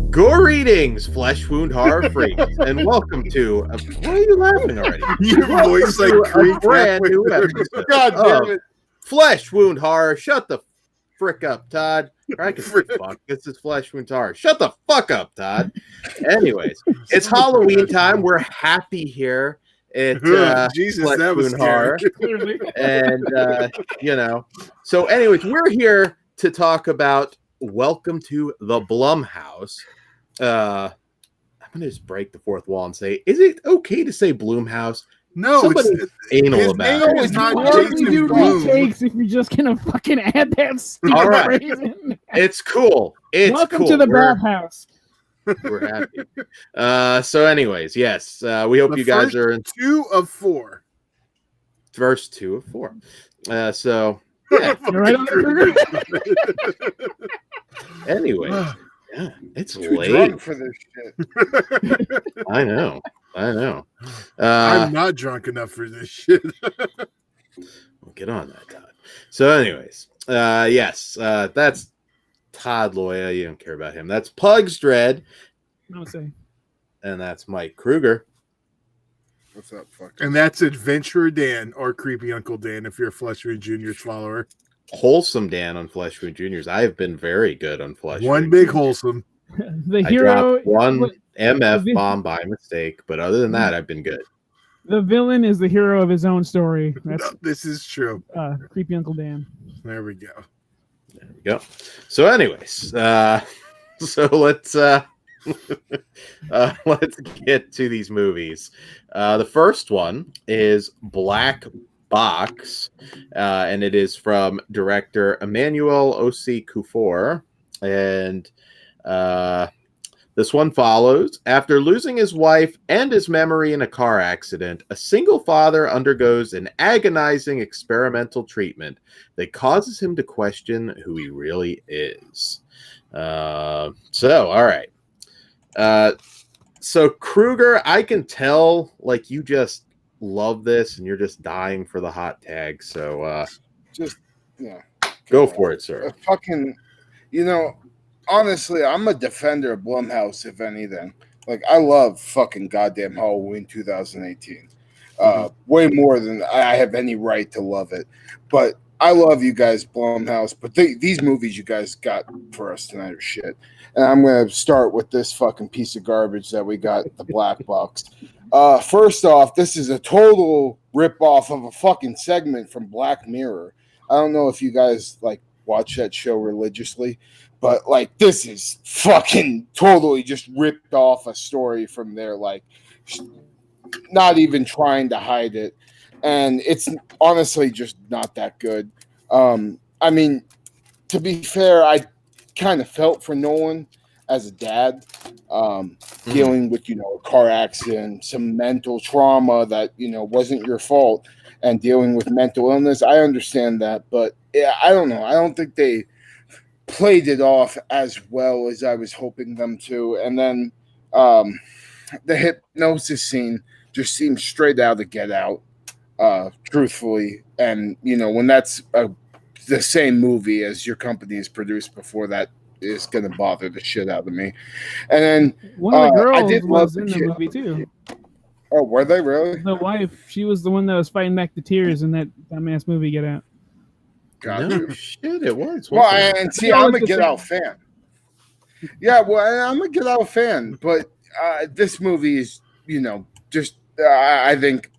Greetings, flesh wound horror freaks, and welcome to. Why are you laughing already? Your voice like a brand new episode. God damn it! Flesh wound horror. Shut the frick up, Todd. I can say fuck. This is flesh wound horror. Shut the fuck up, Todd. Anyways, it's Halloween time. We're happy here. Jesus, Flesh that was Wound Horror. And so anyways, we're here to talk about Welcome to the Blumhouse. I'm gonna just break the fourth wall and say, is it okay to say Blumhouse? No, somebody's anal about it. It's not Why would Jason you do Blum. retakes if you're just gonna fucking add that stupid All right. phrase in? It's cool. It's Welcome cool. to the bathhouse. We're happy. So anyways, yes, we hope The you guys are in 2 of 4. verse 2 of 4. So yeah. You're right on the trigger. Anyways, yeah, it's Too late drunk for this shit. I know. I'm not drunk enough for this shit. We'll get on that, Todd. So, anyways, yes, that's Todd Loya. You don't care about him. That's Pugs Dread, No say. and that's Mike Kruger. What's up, fuck? And that's Adventurer Dan or Creepy Uncle Dan if you're a Flesh Wound Junior's follower. Wholesome Dan on Flesh Wound Juniors. I have been very good on Flesh One Wound big Juniors. wholesome. The I hero, dropped one what- MF the- bomb by mistake, but other than that, I've been good. the villain is the hero of his own story. That's No, this is true. creepy Uncle Dan. There we go. There we go. So, anyways, so let's let's get to these movies. The first one is Black Box, and it is from director Emmanuel O.C. Kufor, and this one follows: after losing his wife and his memory in a car accident, a single father undergoes an agonizing experimental treatment that causes him to question who he really is. All right. So Kruger, I can tell like you just love this and you're just dying for the hot tag. So Yeah. go for it, sir. Fucking, honestly, I'm a defender of Blumhouse, if anything. Like, I love fucking goddamn Halloween 2018. Way more than I have any right to love it. But I love you guys, Blumhouse. But these movies you guys got for us tonight are shit. And I'm going to start with this fucking piece of garbage that we got, the Black Box. First off, this is a total ripoff of a fucking segment from Black Mirror. I don't know if you guys, like, watch that show religiously, but, like, this is fucking totally just ripped off a story from there, like, not even trying to hide it. And it's honestly just not that good. I mean, to be fair, I kind of felt for Nolan as a dad, dealing with, a car accident, some mental trauma that, wasn't your fault, and dealing with mental illness. I understand that, but yeah, I don't know. I don't think they played it off as well as I was hoping them to. And then the hypnosis scene just seems straight out of Get Out, truthfully. And, when that's the same movie as Your Company has produced before, that is going to bother the shit out of me. And then One of the girls I did love was in the kid. movie too. Oh, were they really? The wife, she was the one that was fighting back the tears in that dumbass movie. Get Out. God. No shit, it was. Well, wasn't it? and see, No, I'm a it's the Get same. Out fan. Yeah, well, I'm a Get Out fan, but this movie is, just I think,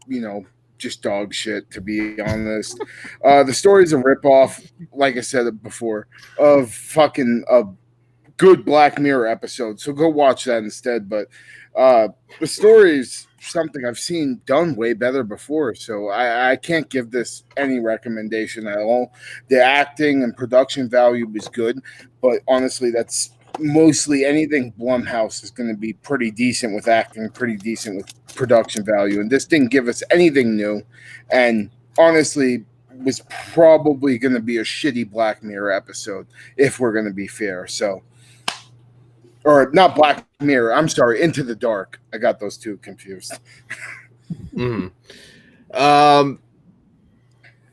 just dog shit, to be honest. The story's a ripoff, like I said before, of fucking a good Black Mirror episode. So go watch that instead. But the story is something I've seen done way better before. So I can't give this any recommendation at all. The acting and production value is good, but honestly, that's mostly anything Blumhouse is going to be pretty decent with acting, pretty decent with production value. And this didn't give us anything new. And honestly, was probably going to be a shitty Black Mirror episode, if we're going to be fair. So, or not Black Mirror, I'm sorry, Into the Dark. I got those two confused.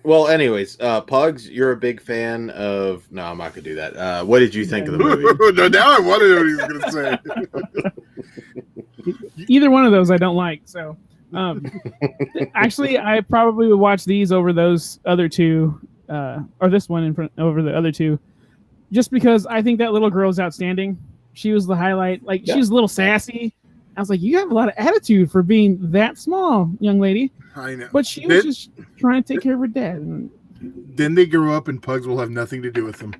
Well, anyways, Pugs, you're a big fan of. No, I'm not gonna do that. What did you think of the movie? No, now I want to know what he's gonna say. Either one of those I don't like. So, actually, I probably would watch these over those other two, or this one in front over the other two, just because I think that little girl's outstanding. She was the highlight. Like she was a little sassy. I was like, you have a lot of attitude for being that small, young lady. I know. But she was just trying to take care of her dad. And, then they grow up and Pugs will have nothing to do with them.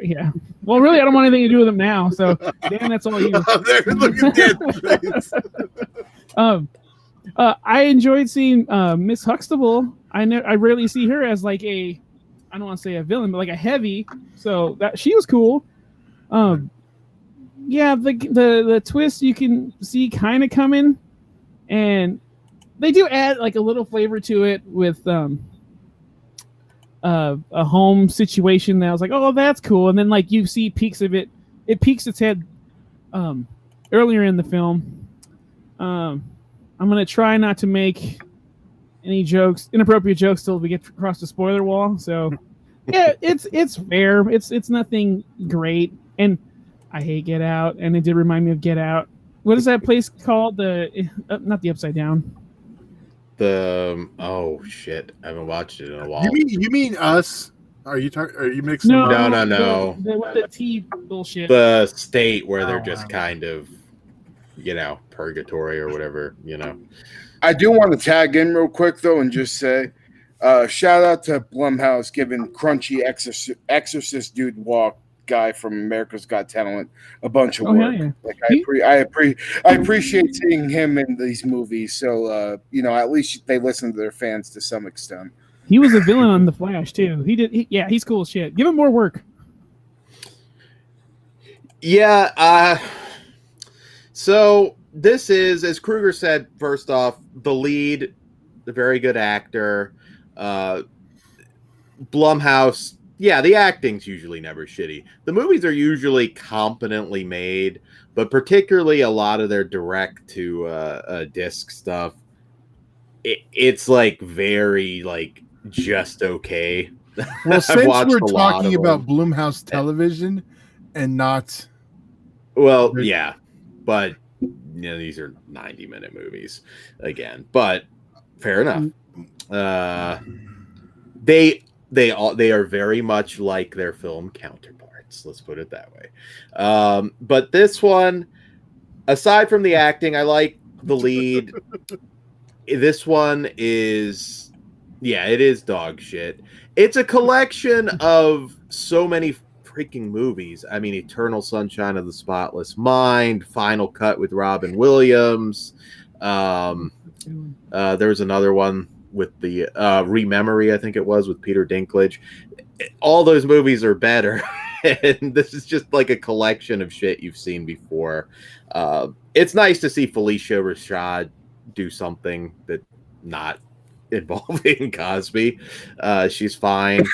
yeah. Well, really, I don't want anything to do with them now. So, Dan, that's all you. Look at that. I enjoyed seeing Miss Huxtable. I rarely see her as like I don't want to say a villain, but like a heavy. So that she was cool. Yeah, the twist you can see kind of coming, and they do add like a little flavor to it with a home situation that I was like, oh, that's cool. And then like you see peaks of it. It peeks its head earlier in the film. I'm gonna try not to make any inappropriate jokes till we get across the spoiler wall. So yeah, it's fair. It's nothing great. And I hate Get Out, and it did remind me of Get Out. What is that place called? Not the Upside Down. Oh shit! I haven't watched it in a while. You mean Us? Are you mixing? No, no. The T bullshit. The state where they're just kind of, purgatory or whatever. I do want to tag in real quick though, and just say, shout out to Blumhouse giving crunchy exorcist dude walk guy from America's Got Talent a bunch of work. Yeah. Like I appreciate seeing him in these movies. So at least they listen to their fans to some extent. He was a villain on The Flash too. He's cool as shit. Give him more work. Yeah. So this is, as Kruger said, first off, the lead, the very good actor. Blumhouse. Yeah, the acting's usually never shitty. The movies are usually competently made, but particularly a lot of their direct to disc stuff, it's like very like just okay. Well, since we're talking about Blumhouse Television and not, well, yeah, but these are 90-minute movies again. But fair enough. They are very much like their film counterparts. Let's put it that way. But this one, aside from the acting, I like the lead. This one is, it is dog shit. It's a collection of so many freaking movies. I mean, Eternal Sunshine of the Spotless Mind, Final Cut with Robin Williams. There was another one with the Rememory, I think it was, with Peter Dinklage. All those movies are better. And this is just like a collection of shit you've seen before. It's nice to see Felicia Rashad do something that not involving Cosby. She's fine.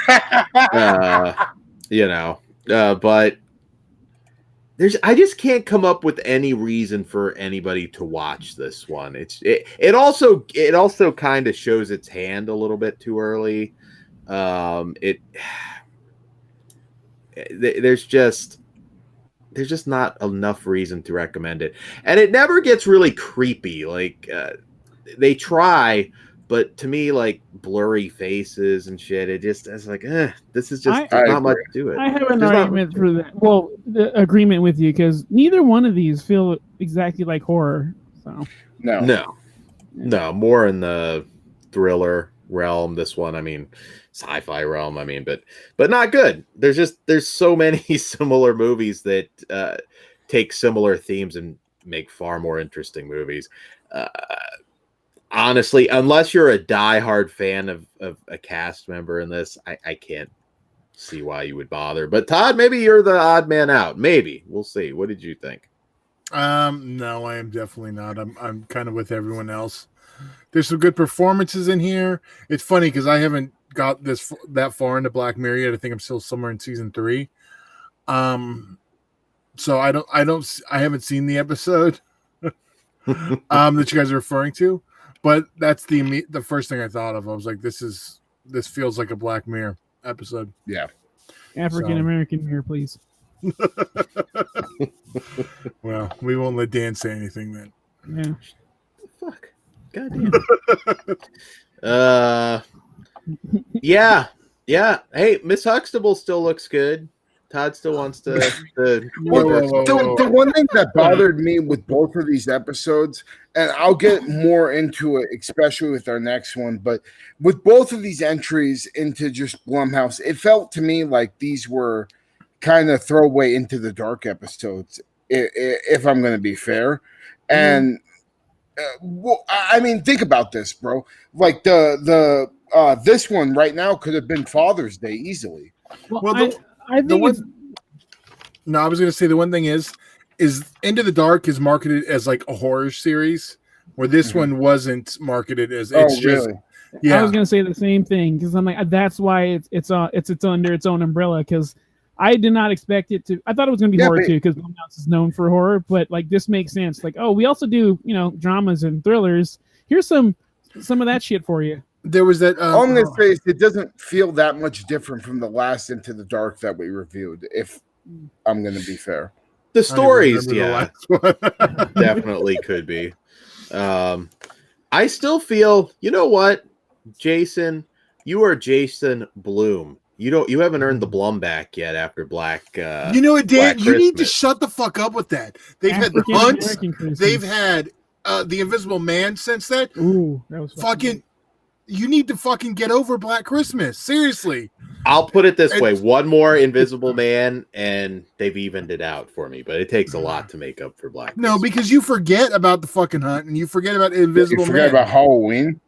But I just can't come up with any reason for anybody to watch this one. It also kind of shows its hand a little bit too early. There's just not enough reason to recommend it, and it never gets really creepy. Like they try, but to me, like blurry faces and shit, it's like, this is just not much to it. I have an argument for that. Well, the agreement with you, because neither one of these feel exactly like horror. So no, more in the thriller realm. This one, I mean, sci-fi realm. I mean, but not good. There's so many similar movies that take similar themes and make far more interesting movies. Honestly, unless you're a diehard fan of a cast member in this, I can't see why you would bother. But Todd, maybe you're the odd man out. Maybe. We'll see. What did you think? No, I am definitely not. I'm kind of with everyone else. There's some good performances in here. It's funny because I haven't got that far into Black Mirror yet. I think I'm still somewhere in season 3. So I haven't seen the episode that you guys are referring to. But that's the first thing I thought of. I was like, this is this feels like a Black Mirror episode. Yeah. African American mirror, please. Well, we won't let Dan say anything then. Yeah. Fuck. Goddamn. Yeah. Hey, Miss Huxtable still looks good. Todd still wants to. The one thing that bothered me with both of these episodes, and I'll get more into it, especially with our next one, but with both of these entries into just Blumhouse, it felt to me like these were kind of throwaway Into the Dark episodes, if I'm going to be fair. And well, I mean, think about this, bro. Like this one right now could have been Father's Day easily. Well, I think it's... No, I was going to say the one thing is Into the Dark is marketed as like a horror series, where this one wasn't marketed as. It's just, really? Yeah, I was going to say the same thing because I'm like, that's why it's under its own umbrella, because I did not expect it to. I thought it was going to be horror too, because Blumhouse is known for horror, but like this makes sense. Like, oh, we also do dramas and thrillers. Here's some of that shit for you. There was that. All I'm going to say is it doesn't feel that much different from the last Into the Dark that we reviewed, if I'm going to be fair. The stories, definitely could be. I still feel, you know what, Jason, you are Jason Bloom. You haven't earned the Blum back yet after Black. You know what, Dan? You need to shut the fuck up with that. They've had the Hunts. They've had the Invisible Man since that. Ooh, that was fucking. You need to fucking get over Black Christmas. Seriously. I'll put it this way. One more Invisible Man, and they've evened it out for me. But it takes a lot to make up for Black Christmas. No, because you forget about the fucking Hunt, and you forget about Invisible Man. You forget about Halloween?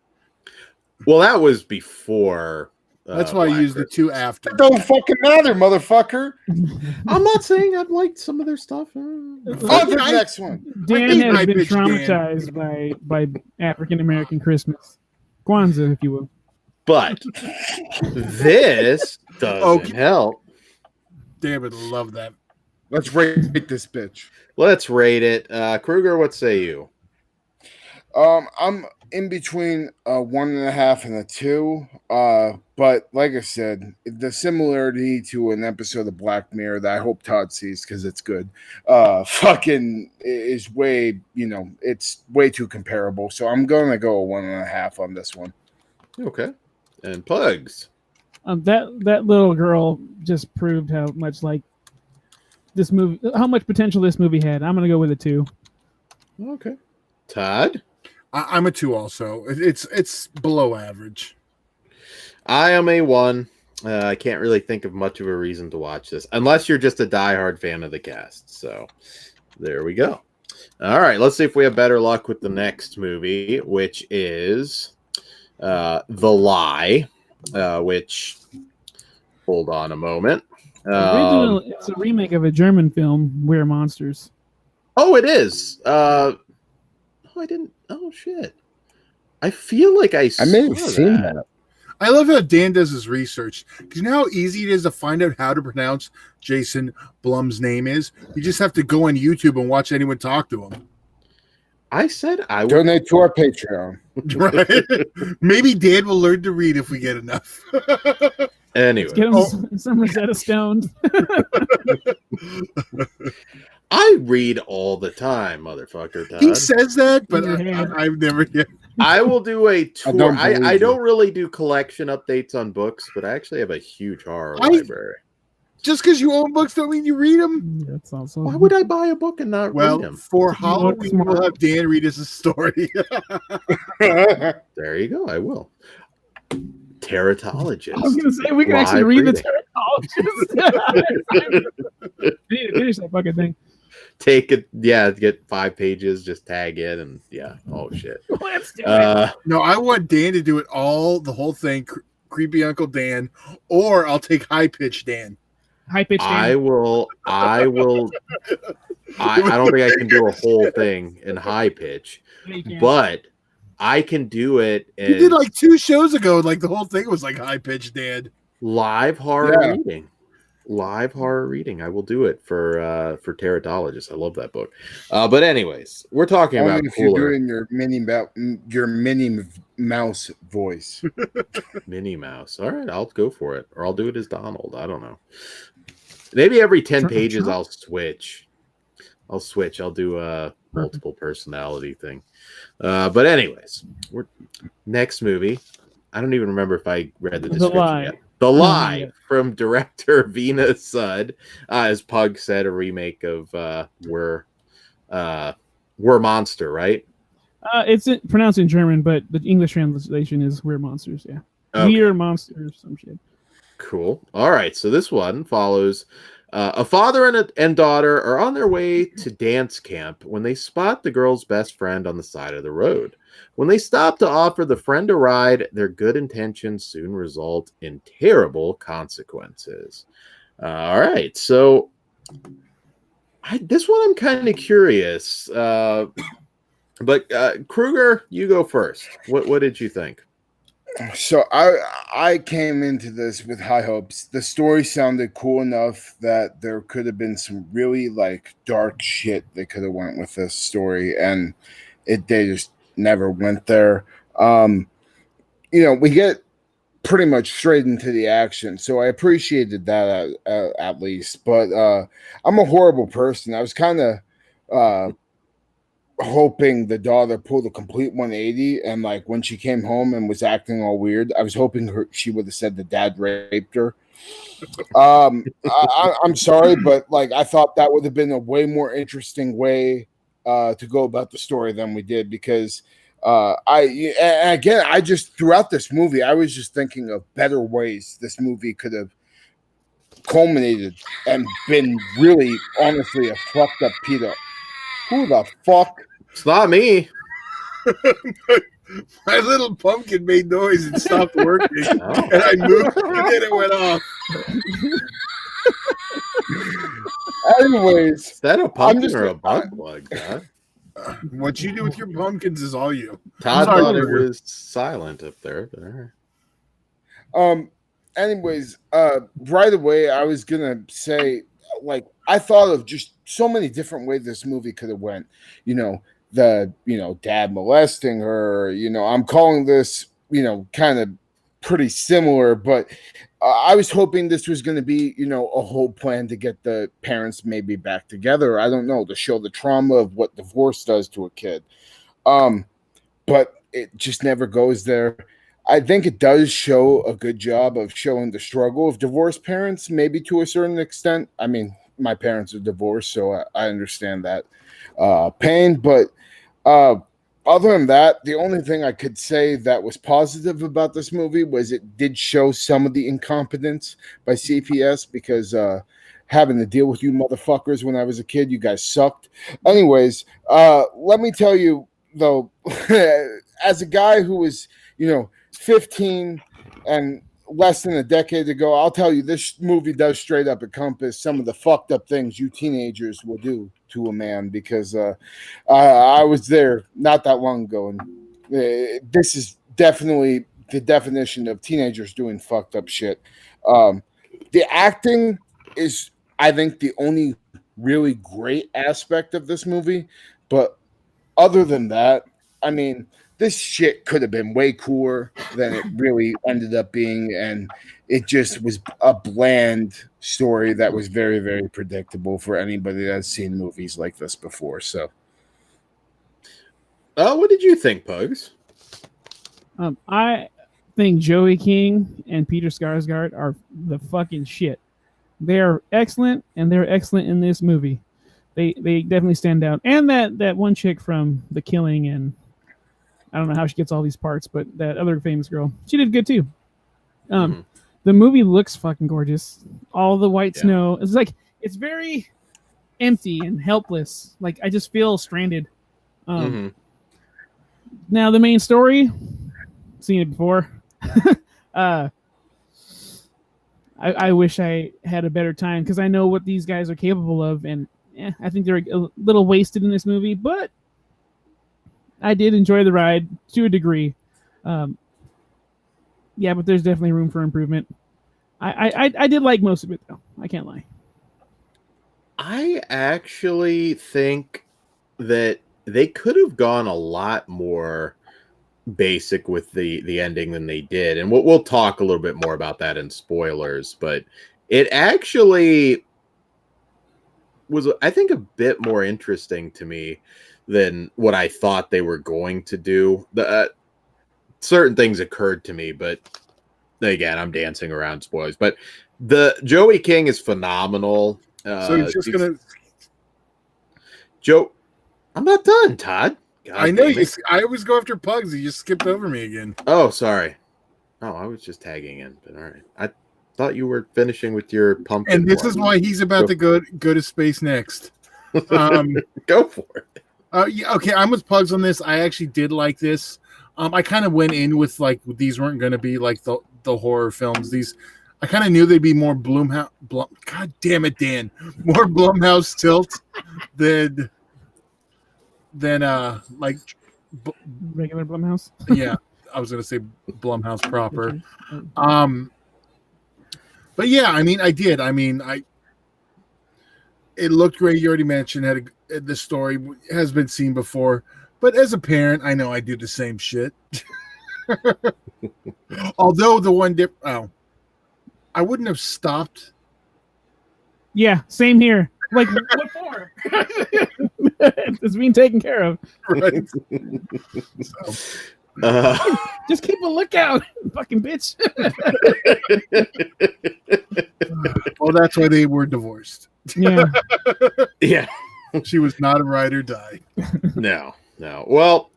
Well, that was before. That's why I used the two after. It don't fucking matter, motherfucker. I'm not saying I've liked some of their stuff. The next one. Dan has been traumatized by African American Christmas. Kwanzaa, if you will. But this doesn't help. Damn it, love that. Let's rate this bitch. Let's rate it. Kruger, what say you? I'm in between a 1.5 and a 2. But like I said, the similarity to an episode of Black Mirror that I hope Todd sees because it's good, fucking is way, it's way too comparable. So I'm gonna go a 1.5 on this one. Okay. And Pugs. That little girl just proved how much like this movie, how much potential this movie had. I'm gonna go with a 2. Okay. Todd. I'm a 2 also. It's below average. I am a 1. I can't really think of much of a reason to watch this unless you're just a diehard fan of the cast. So there we go. All right, let's see if we have better luck with the next movie, which is The Lie, which, hold on a moment. It's a remake of a German film, We're Monsters. Oh, it is. I didn't. Oh, shit. I feel like I may have seen that. I love how Dan does his research, because you know how easy it is to find out how to pronounce Jason Blum's name is? You just have to go on YouTube and watch anyone talk to him. I said I would donate to our Patreon. Right? Maybe Dan will learn to read if we get enough. Anyway. Let's get him some Rosetta Stones. I read all the time, motherfucker. Todd. He says that, but I've never yet. I will do a tour. I don't you. really do collection updates on books, but I actually have a huge horror library. Just because you own books don't mean you read them. That's awesome. Why would I buy a book and not read them? For Halloween, we'll have Dan read us a story. There you go. I will. Teratologist. I was going to say, we can actually read the Teratologist. We need to finish that fucking thing. Take it, get 5 pages, just tag it, and oh shit. Let's do it. No, I want Dan to do it all, the whole thing, creepy Uncle Dan, or I'll take high pitch Dan. High pitch Dan. I will. I don't think I can do a whole thing in high pitch, but I can do it. You did like 2 shows ago, like the whole thing was like high pitch Dan. Live horror reading. live horror reading. I will do it for Teratologists. I love that book. But anyways, we're talking Only about if you're cooler doing your Minnie Mouse voice. Minnie Mouse. All right, I'll go for it, or I'll do it as Donald. I don't know. Maybe every 10 pages I'll switch. I'll do a multiple personality thing. But anyways, next movie. I don't even remember if I read the description yet. The Lie from director Vina Sud. As Pug said, a remake of We're Monster, right? It's pronounced in German, but the English translation is We're Monsters. Yeah, okay. We're Monsters, some shit. Cool. All right, so this one follows a father and daughter are on their way to dance camp when they spot the girl's best friend on the side of the road. When they stop to offer the friend a ride, their good intentions soon result in terrible consequences. All right, so this one I'm kind of curious. But Kruger, you go first. What did you think? So I came into this with high hopes. The story sounded cool enough that there could have been some really like dark shit they could have went with this story, and they just never went there. We get pretty much straight into the action, so I appreciated that at least. But I'm a horrible person. I was kind of hoping the daughter pulled a complete 180, and like when she came home and was acting all weird, I was hoping she would have said the dad raped her. I'm sorry, but like I thought that would have been a way more interesting way to go about the story than we did, because I just throughout this movie I was just thinking of better ways this movie could have culminated and been really honestly a fucked up Peter. Who the fuck? It's not me. My little pumpkin made noise and stopped working, and I moved, and then it went off. Anyways, is that a pumpkin or a bug plug? Huh? What you do with your pumpkins is all you. Todd thought it was silent up there. But Anyways, right away I was gonna say, like, I thought of just so many different ways this movie could have went. Dad molesting her. I'm calling this, kind of pretty similar, but I was hoping this was going to be, a whole plan to get the parents maybe back together. I don't know, to show the trauma of what divorce does to a kid. But it just never goes there. I think it does show a good job of showing the struggle of divorced parents, maybe to a certain extent. I mean, my parents are divorced, so I understand that pain. But other than that, the only thing I could say that was positive about this movie was it did show some of the incompetence by CPS, because having to deal with you motherfuckers when I was a kid, you guys sucked. Anyways, let me tell you, though, as a guy who was, 15 and less than a decade ago, I'll tell you, this movie does straight up encompass some of the fucked up things you teenagers will do to a man, because I was there not that long ago, and this is definitely the definition of teenagers doing fucked up shit. The acting is, I think, the only really great aspect of this movie, but other than that, I mean, this shit could have been way cooler than it really ended up being, and it just was a bland story that was very, very predictable for anybody that's seen movies like this before. So, what did you think, Pugs? I think Joey King and Peter Skarsgård are the fucking shit. They are excellent, and they're excellent in this movie. They definitely stand out. And that one chick from The Killing, and I don't know how she gets all these parts, but that other famous girl, she did good too. The movie looks fucking gorgeous. All the white snow. It's very empty and helpless. Like, I just feel stranded. Now the main story, seen it before. I wish I had a better time, because I know what these guys are capable of, and I think they're a little wasted in this movie, but I did enjoy the ride to a degree. But there's definitely room for improvement. I did like most of it though. I can't lie. I actually think that they could have gone a lot more basic with the ending than they did, and we'll talk a little bit more about that in spoilers. But it actually was, I think, a bit more interesting to me than what I thought they were going to do. The certain things occurred to me, but again, I'm dancing around spoilers. But the Joey King is phenomenal. So he's just gonna. Joe, I'm not done, Todd. God I know damn you. it. I always go after Pugs. You just skipped over me again. Oh, sorry. Oh, I was just tagging in, but all right. I thought you were finishing with your pumpkin. And this is why he's about to go to space next. Go for it. Yeah, okay, I'm with Pugs on this. I actually did like this. I kind of went in with like these weren't going to be like the horror films. These, I kind of knew they'd be more Blumhouse. God damn it, Dan! More Blumhouse tilt than like Regular Blumhouse. Yeah, I was going to say Blumhouse proper. But yeah, I mean, I did. I mean, it looked great. You already mentioned the story has been seen before, but as a parent, I know I do the same shit. Although the one I wouldn't have stopped. Yeah, same here. Like, what for? It's being taken care of. Right. Just keep a lookout, fucking bitch. Well, that's why they were divorced. Yeah. Yeah. She was not a ride or die. No. Well,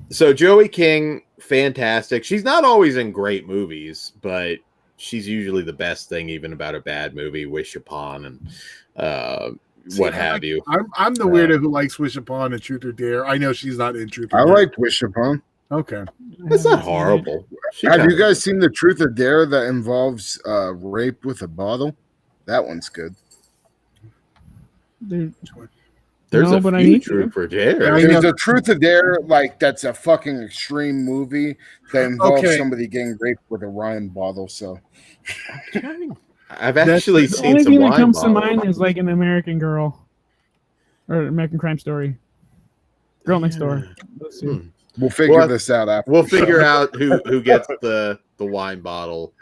so Joey King, fantastic. She's not always in great movies, but she's usually the best thing, even about a bad movie, Wish Upon and what have you. I'm the weirdo who likes Wish Upon and Truth or Dare. I know she's not in Truth or I Dare. liked Wish Upon. Okay. It's not horrible. Have you guys seen the Truth or Dare that involves rape with a bottle? That one's good. There's No, a but I few need Truth to. or Dare. There's a Truth or Dare, like that's a fucking extreme movie that involves somebody getting raped with a wine bottle. So I've actually The seen only some thing that wine comes to bottles. mind is like an American Girl or American Crime Story. Girl Next Door. Those two. we'll figure this out after. We'll figure out who gets the wine bottle.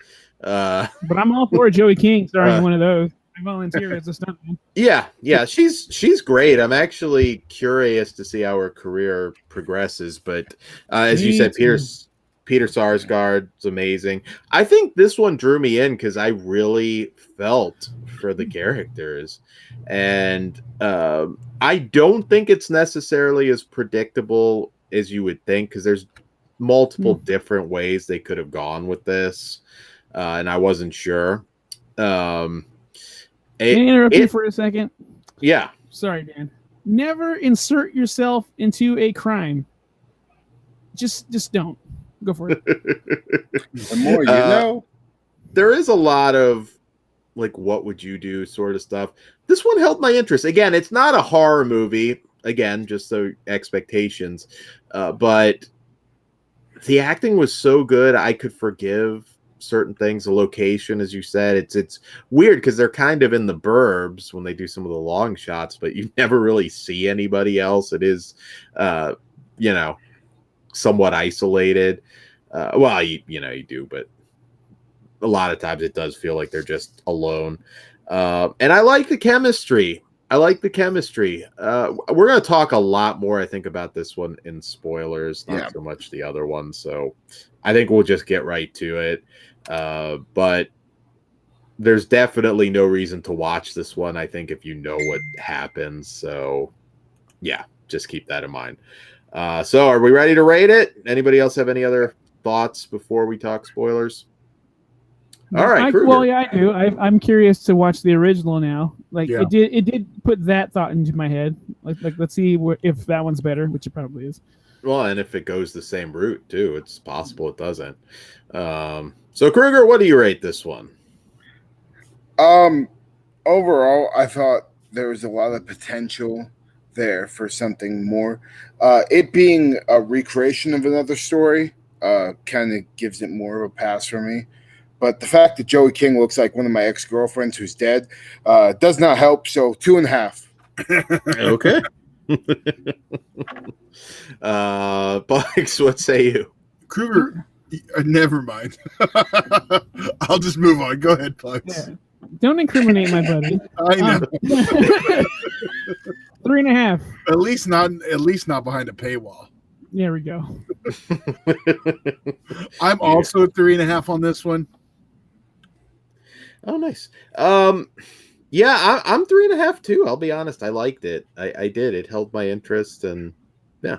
But I'm all for Joey King starring one of those. I volunteer as a stuntman. Yeah, she's great. I'm actually curious to see how her career progresses. But as you said, Peter Sarsgaard's amazing. I think this one drew me in because I really felt for the characters, and I don't think it's necessarily as predictable as you would think because there's multiple different ways they could have gone with this, and I wasn't sure. Can I interrupt you for a second? Yeah. Sorry, Dan. Never insert yourself into a crime. Just don't. Go for it. The more you know. There is a lot of like what would you do sort of stuff. This one held my interest. Again, it's not a horror movie. Again, just so expectations. But the acting was so good I could forgive certain things. The location, as you said, it's weird because they're kind of in the burbs when they do some of the long shots, but you never really see anybody else. It is somewhat isolated. Well, you do, but a lot of times it does feel like they're just alone. And I like the chemistry. We're going to talk a lot more, I think, about this one in spoilers, not so much the other one. So I think we'll just get right to it. But there's definitely no reason to watch this one, I think, if you know what happens. So yeah, just keep that in mind. So are we ready to rate it? Anybody else have any other thoughts before we talk spoilers? All right, Kruger. I do. I'm curious to watch the original now. It did put that thought into my head. Like let's see if that one's better, which it probably is. Well, and if it goes the same route too, it's possible it doesn't. So Kruger, what do you rate this one? Overall, I thought there was a lot of potential there for something more. It being a recreation of another story kind of gives it more of a pass for me. But the fact that Joey King looks like one of my ex-girlfriends who's dead does not help. So 2.5. Okay. Bugs, what say you? Kruger, never mind. I'll just move on. Go ahead, Bugs. Yeah. Don't incriminate my buddy. I know. 3.5. At least not behind a paywall. There we go. I'm also 3.5 on this one. Oh, nice. Yeah, I'm 3.5 too. I'll be honest. I liked it. I did. It held my interest, and yeah.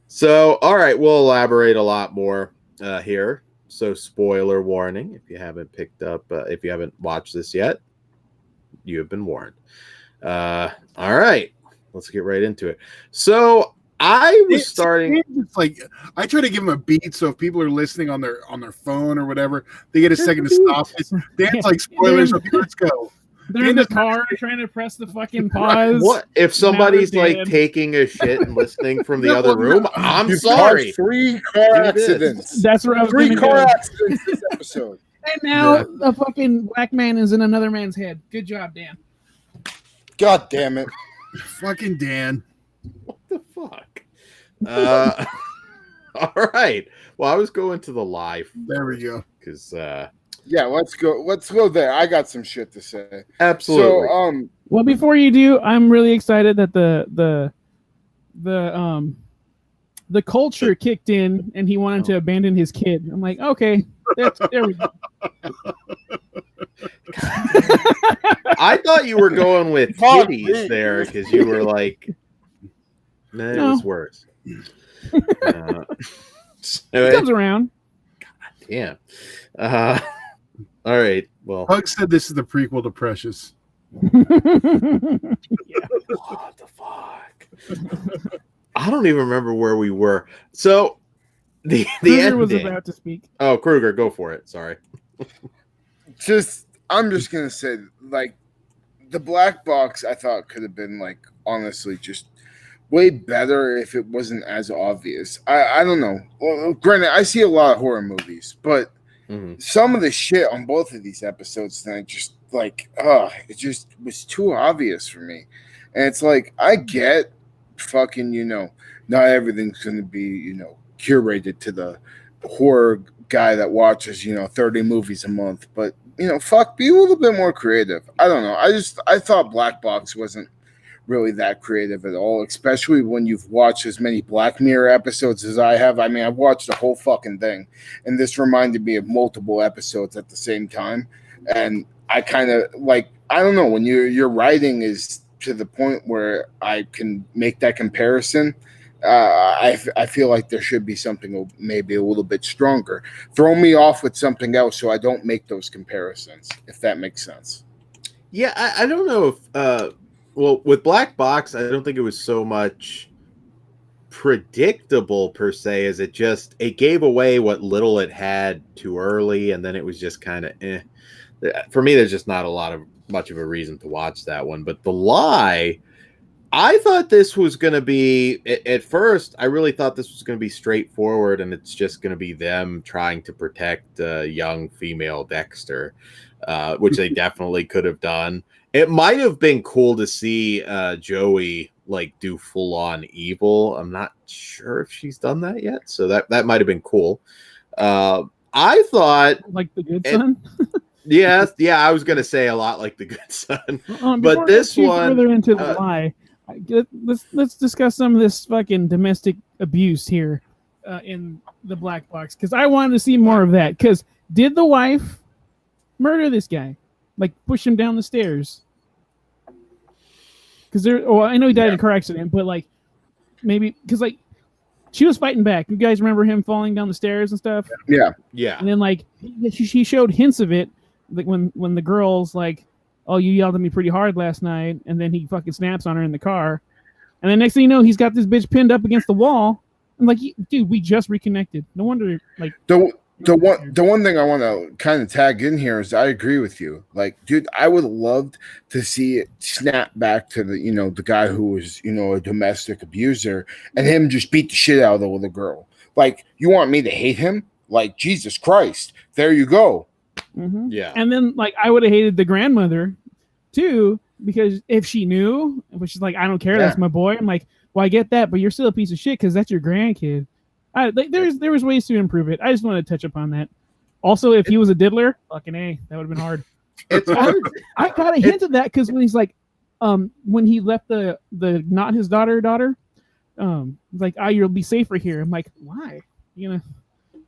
So, all right, we'll elaborate a lot more here. So, spoiler warning: if you haven't picked up, if you haven't watched this yet, you have been warned. All right, let's get right into it. So, I was starting. It's like I try to give them a beat, so if people are listening on their phone or whatever, they get a second to stop. Dan's like spoilers. Okay, let's go. They're in the car trying to press the fucking pause. What if somebody's like taking a shit and listening from the other room? I'm You've sorry. caused 3 car accidents. That's where I was 3 gonna car go. accidents this episode. And now a fucking black man is in another man's head. Good job, Dan. God damn it. Fucking Dan. What the fuck? All right. Well, I was going to the live. There we go. Because Yeah, let's go there. I got some shit to say. absolutely. So Well, before you do, I'm really excited that the culture kicked in and he wanted to abandon his kid. I'm like, okay, there we go. I thought you were going with Fuck kitties me. there because you were like, nah, it No. was worse. It comes around. Yeah. All right. Well, Pug said this is the prequel to Precious. what the fuck? I don't even remember where we were. So the Kruger ending. was about to speak. Oh, Kruger, go for it. Sorry. I'm just gonna say, like, the black box I thought could have been, like, honestly just way better if it wasn't as obvious. I don't know. Well, granted, I see a lot of horror movies, but some of the shit on both of these episodes tonight just like, it just was too obvious for me. And it's like, I get fucking, not everything's gonna be, curated to the horror guy that watches, 30 movies a month, but fuck, be a little bit more creative. I don't know. I thought Black Box wasn't really that creative at all, especially when you've watched as many Black Mirror episodes as I have. I mean, I've watched the whole fucking thing, and this reminded me of multiple episodes at the same time. And I kind of like, I don't know, when your writing is to the point where I can make that comparison, I feel like there should be something maybe a little bit stronger. Throw me off with something else so I don't make those comparisons, if that makes sense. Yeah, I don't know if well, with Black Box, I don't think it was so much predictable per se as it gave away what little it had too early, and then it was just kind of For me, there's just not much of a reason to watch that one. But The Lie, I thought this was going to be, at first, I really thought this was going to be straightforward, and it's just going to be them trying to protect young female Dexter, which they definitely could have done. It might have been cool to see Joey like do full on evil. I'm not sure if she's done that yet, so that might have been cool. I thought like The Good Son. Yeah, I was gonna say a lot like The Good Son, but this one further into The Lie. Let's discuss some of this fucking domestic abuse here in the Black Box, because I wanted to see more of that. Because did the wife murder this guy, like push him down the stairs? Because I know he died in a car accident, but like maybe because like she was fighting back. You guys remember him falling down the stairs and stuff? Yeah. And then like she showed hints of it, like when the girl's like, "Oh, you yelled at me pretty hard last night," and then he fucking snaps on her in the car, and then next thing you know, he's got this bitch pinned up against the wall. I'm like, dude, we just reconnected. No wonder, like the one thing I want to kind of tag in here is I agree with you. Like, dude, I would have loved to see it snap back to the guy who was a domestic abuser and him just beat the shit out of the little girl. Like, you want me to hate him? Like, Jesus Christ, there you go. Mm-hmm. Yeah. And then like I would have hated the grandmother too, because if she knew, but she's like, I don't care, that's my boy. I'm like, well, I get that, but you're still a piece of shit because that's your grandkid. There was ways to improve it. I just wanted to touch upon that. Also, if he was a diddler, fucking A, that would have been hard. It's hard. I got a hint of that because when he's like, when he left the not his daughter, like, you'll be safer here. I'm like, why? You know,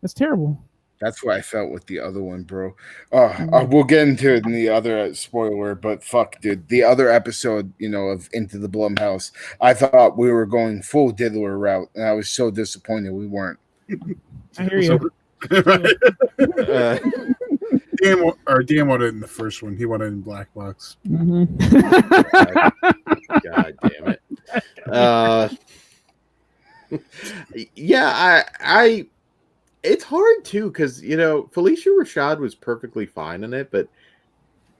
that's terrible. That's what I felt with the other one, bro. We'll get into it in the other spoiler, but fuck, dude. The other episode, of Into the Blumhouse, I thought we were going full diddler route, and I was so disappointed we weren't. I hear you. Dan wanted in the first one. He wanted in Black Box. Mm-hmm. God damn it. Yeah, I it's hard too because Felicia Rashad was perfectly fine in it, but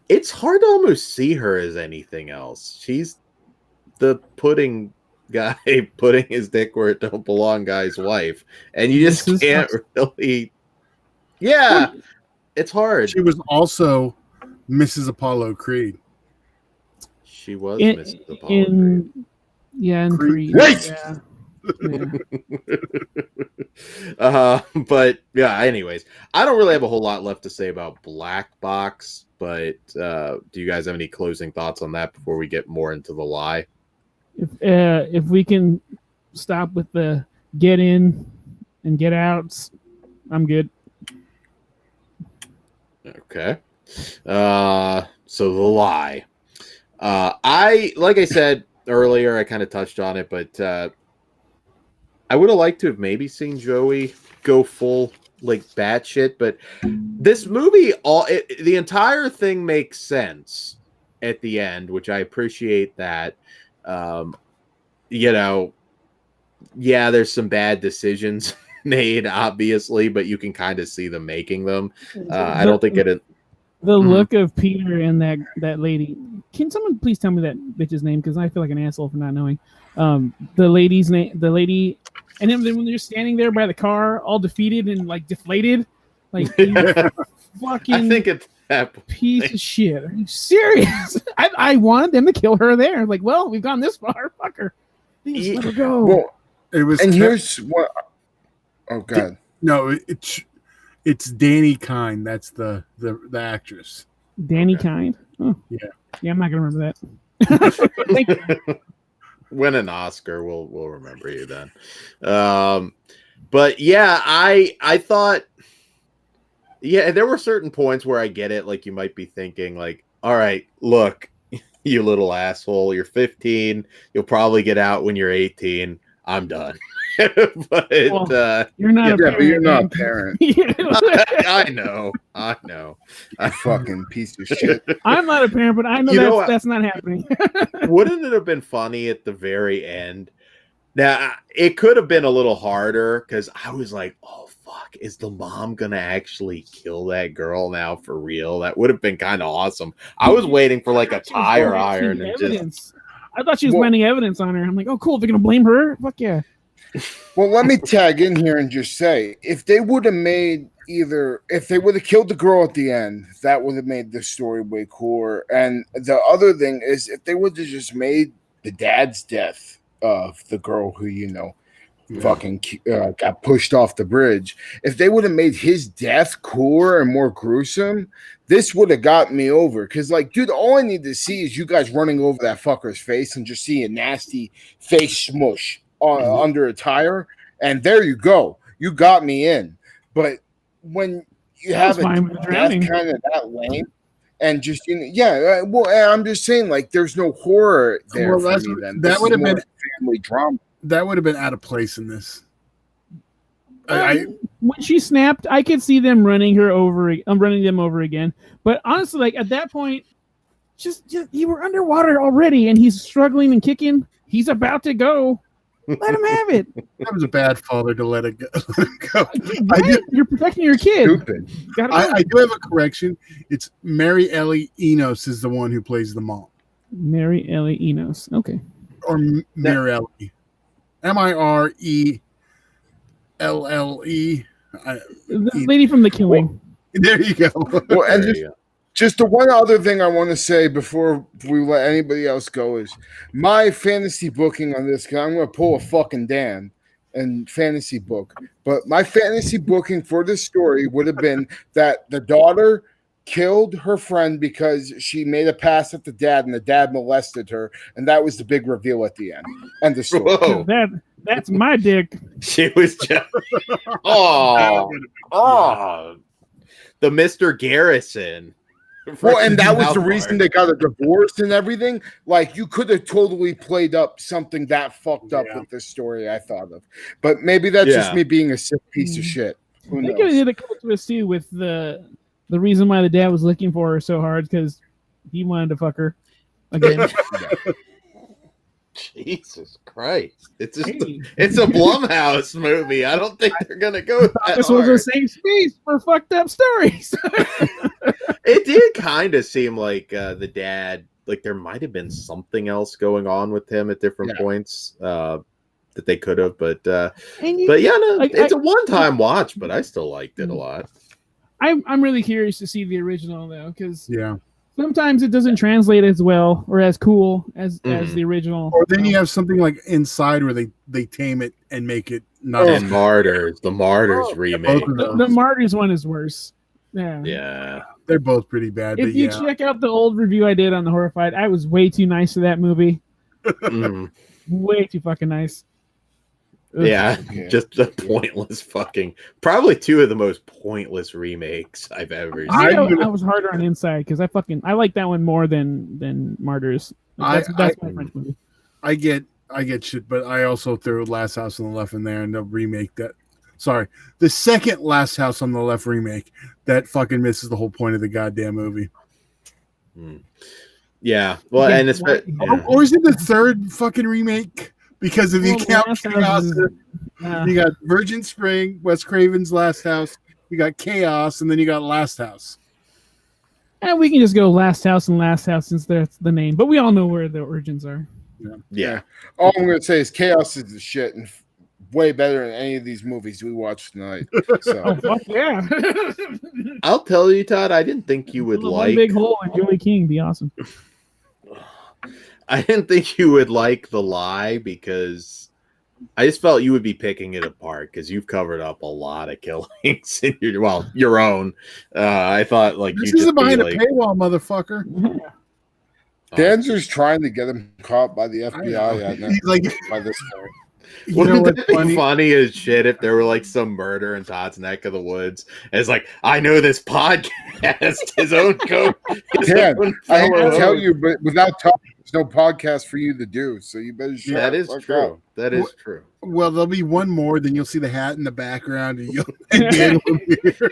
it's hard to almost see her as anything else. She's the pudding guy putting his dick where it don't belong guy's wife, and you just can't really. Yeah, it's hard. She was also Mrs. Apollo Creed. She was Mrs. Apollo Creed. Yeah, in Creed. Right. Yeah. But yeah, anyways, I don't really have a whole lot left to say about Black Box, but do you guys have any closing thoughts on that before we get more into the lie? If we can stop with the get in and get outs, I'm good. Okay. So the lie. Like I said earlier, I kind of touched on it, but I would have liked to have maybe seen Joey go full like batshit, but this movie, the entire thing makes sense at the end, which I appreciate that. Yeah, there's some bad decisions made, obviously, but you can kind of see them making them. I don't think it. The look of Peter and that lady. Can someone please tell me that bitch's name? Because I feel like an asshole for not knowing. The lady's name. The lady. And then when they're standing there by the car, all defeated and like deflated, like fucking. I think it's that piece of shit. Are you serious? I wanted them to kill her there. Like, well, we've gone this far. Fuck her. Just let her go. Well, it was. And here's what. Oh God. No, it's Danny Kind. That's the actress. Danny Kind. Oh. Yeah, I'm not gonna remember that. Thank you. Win an Oscar, we'll remember you then. But yeah, I thought, yeah, there were certain points where I get it. Like you might be thinking, like, all right, look, you little asshole, you're 15, you'll probably get out when you're 18. I'm done. But you're not. Yeah, but you're not a parent. I know. You fucking piece of shit. I'm not a parent, but I know that's not happening. Wouldn't it have been funny at the very end? Now, it could have been a little harder because I was like, oh, fuck, is the mom going to actually kill that girl now for real? That would have been kind of awesome. I was waiting for like a tire iron. I thought she was finding evidence on her. I'm like, oh, cool. They're going to blame her? Fuck yeah. Well, let me tag in here and just say, if they would have killed the girl at the end, that would have made the story way cooler. And the other thing is, if they would have just made the dad's death of the girl who, fucking got pushed off the bridge, if they would have made his death cooler and more gruesome, this would have got me over. Because, like, dude, all I need to see is you guys running over that fucker's face and just see a nasty face smush under a tire, and there you go. You got me in. But when you have a death kind of that lame, and just I'm just saying, like, there's no horror there for me. Then that would have been family drama. That would have been out of place in this. When she snapped, I could see them running them over again. But honestly, like at that point, just you were underwater already, and he's struggling and kicking. He's about to go. Let him have it. That was a bad father to let it go. You're protecting your kid. Stupid. I do have a correction. It's Mary Ellie Enos is the one who plays the mom. Mary Ellie Enos. Okay. Or Mirelle. Mirelle. The lady from The Killing. There you go. Well, and There you go. just the one other thing I want to say before we let anybody else go is my fantasy booking on this, because I'm going to pull a fucking Dan and fantasy book. But my fantasy booking for this story would have been that the daughter killed her friend because she made a pass at the dad and the dad molested her. And that was the big reveal at the end. And the story. Whoa. That's my dick. She was just the Mr. Garrison. Well, and that was the South reason Park. they got a divorce and everything. Like, you could have totally played up something that fucked up with this story, I thought of. But maybe that's just me being a sick piece of shit. Who They could have knows? did a couple twists too with the reason why the dad was looking for her so hard because he wanted to fuck her again. Jesus Christ. It's just Hey. it's a Blumhouse movie. I don't think they're gonna go that This was hard. a safe space for fucked up stories. It did kind of seem like the dad, like there might have been something else going on with him at different points that they could have, but yeah, no, like, it's a one-time watch, but I still liked it a lot. I'm really curious to see the original though, because Yeah. sometimes it doesn't translate as well or as cool as the original. Or then you have something like Inside where they tame it and make it not And Martyrs, the Martyrs remake. both of those. The Martyrs one is worse. Yeah. Yeah. They're both pretty bad. If But you check out the old review I did on the Horrified, I was way too nice to that movie. Mhm. Way too fucking nice. Ugh. Yeah, just a pointless fucking, probably two of the most pointless remakes I've ever seen. I was harder on Inside because I like that one more than Martyrs. Like, that's my French movie. I get shit, but I also throw Last House on the Left in there and they'll remake that. Sorry, the second Last House on the Left remake that fucking misses the whole point of the goddamn movie. Yeah, well, and it's Or is it the third fucking remake? Because if you count Last Chaos, House you got Virgin Spring, Wes Craven's Last House, you got Chaos, and then you got Last House. And we can just go Last House and Last House since that's the name, but we all know where the origins are. Yeah. All I'm going to say is Chaos is the shit and way better than any of these movies we watched tonight. So. Fuck yeah. I'll tell you, Todd, I didn't think you would One like. big hole and Joey King be awesome. I didn't think you would like The Lie because I just felt you would be picking it apart because you've covered up a lot of killings in your own. I thought like This you isn't behind like, a paywall, motherfucker. Dan's just trying to get him caught by the FBI He's like, by this point. you know Wouldn't what's that be funny? funny as shit if there were like some murder in Todd's neck of the woods? It's like, I know this podcast, his own co. Dan, I hate to tell you, but without talking, there's no podcast for you to do. So you better shut That the is fuck true. up. That is true. Well, there'll be one more, then you'll see the hat in the background, and and Dan will be here.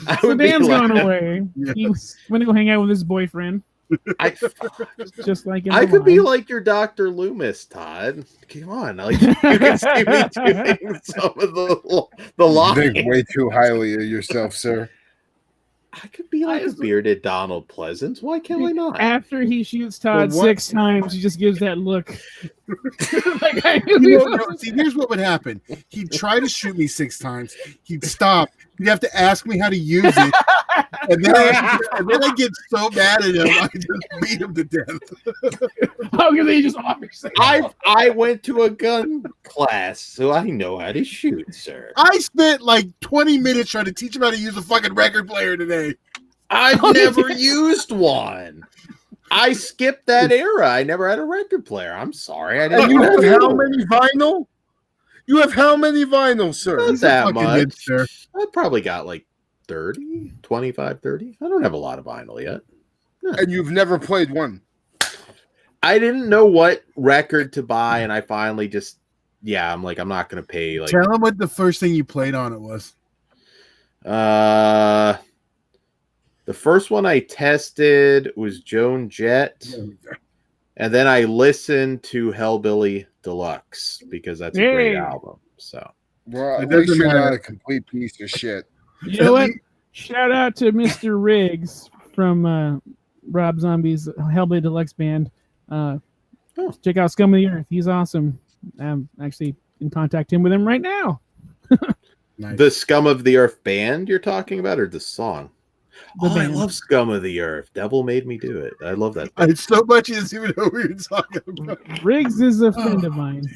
I So would be Dan's like- gone away. Yes. He went to go hang out with his boyfriend, I just like in I The could be Line. like your Dr. Loomis, Todd. Come on, like you can see me doing some of the You line. think way too highly of yourself, sir. I could be like a bearded Donald Pleasance. Why can't I not? After he shoots Todd Well, what- 6 times, he just gives that look. Like, I knew You he know, was- see, here's what would happen. He'd try to shoot me 6 times. He'd stop. He'd have to ask me how to use it. And then I get so mad at him, I just beat him to death. Oh, because he just offers it. I went to a gun class, so I know how to shoot, sir. I spent like 20 minutes trying to teach him how to use a fucking record player today. I've never used one. I skipped that era. I never had a record player. I'm sorry. I And didn't you have know. how many vinyl? You have how many vinyl, sir? Not He's a that fucking much. hipster. I probably got like 30, 25, 30. I don't have a lot of vinyl yet. And you've never played one. I didn't know what record to buy, and I finally just, I'm like, I'm not going to pay like, Tell him what the first thing you played on it was. the first one I tested was Joan Jett, and then I listened to Hellbilly Deluxe because that's a great Hey. album. So Well, It at least doesn't you're not matter. a complete piece of shit. You know what? Shout out to Mr. Riggs from Rob Zombie's Hellblade Deluxe band. Check out Scum of the Earth. He's awesome. I'm actually in contact with him right now. Nice. The Scum of the Earth band you're talking about, or the song? The I band. love Scum of the Earth. Devil Made Me Do It. I love that. I so much you didn't even know what we were talking about. Riggs is a friend of mine.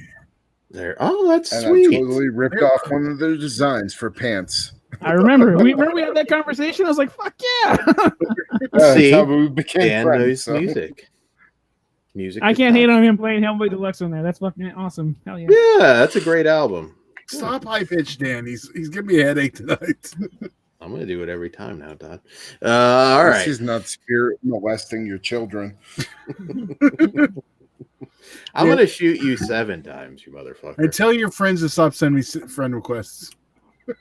There. Oh, that's And sweet. I totally ripped off one of their designs for pants. I remember. We had that conversation. I was like, "Fuck yeah!" That's See, how we became Dan friends. knows So. music. Music. I is can't top. hate on him playing Hellboy Deluxe on there. That's fucking awesome. Hell yeah. Yeah, that's a great album. Stop high pitch, Dan. He's giving me a headache tonight. I'm gonna do it every time now, Todd. All This right. is not spirit molesting your children. I'm gonna shoot you 7 times, you motherfucker. And tell your friends to stop sending me friend requests. Who's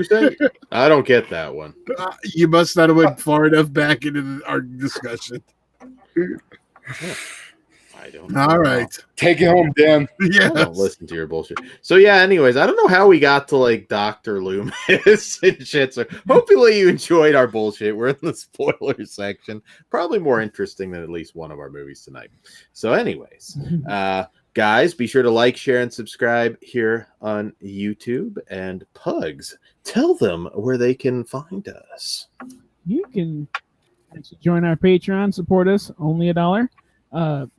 that? I don't get that one. You must not have went far enough back into our discussion. I don't know. All right. Take it home, Dan. I Yes. don't listen to your bullshit. So yeah, anyways, I don't know how we got to like Dr. Loomis and shit. So hopefully you enjoyed our bullshit. We're in the spoiler section. Probably more interesting than at least one of our movies tonight. So, anyways, guys, be sure to like, share, and subscribe here on YouTube. And Pugs, tell them where they can find us. You can join our Patreon, support us, only $1.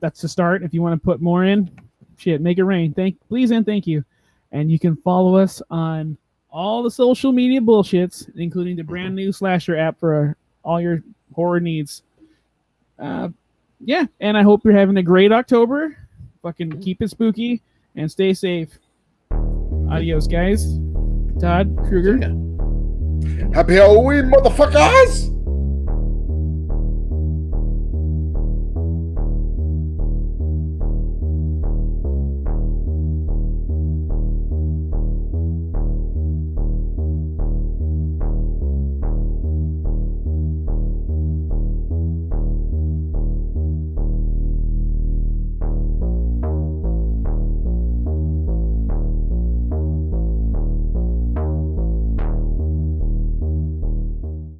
That's the start. If you want to put more in, shit, make it rain. Please and thank you. And you can follow us on all the social media bullshits, including the brand new Slasher app for all your horror needs. Yeah, and I hope you're having a great October. Fucking keep it spooky and stay safe. Adios, guys. Todd Kruger. Yeah. Happy Halloween, motherfuckers!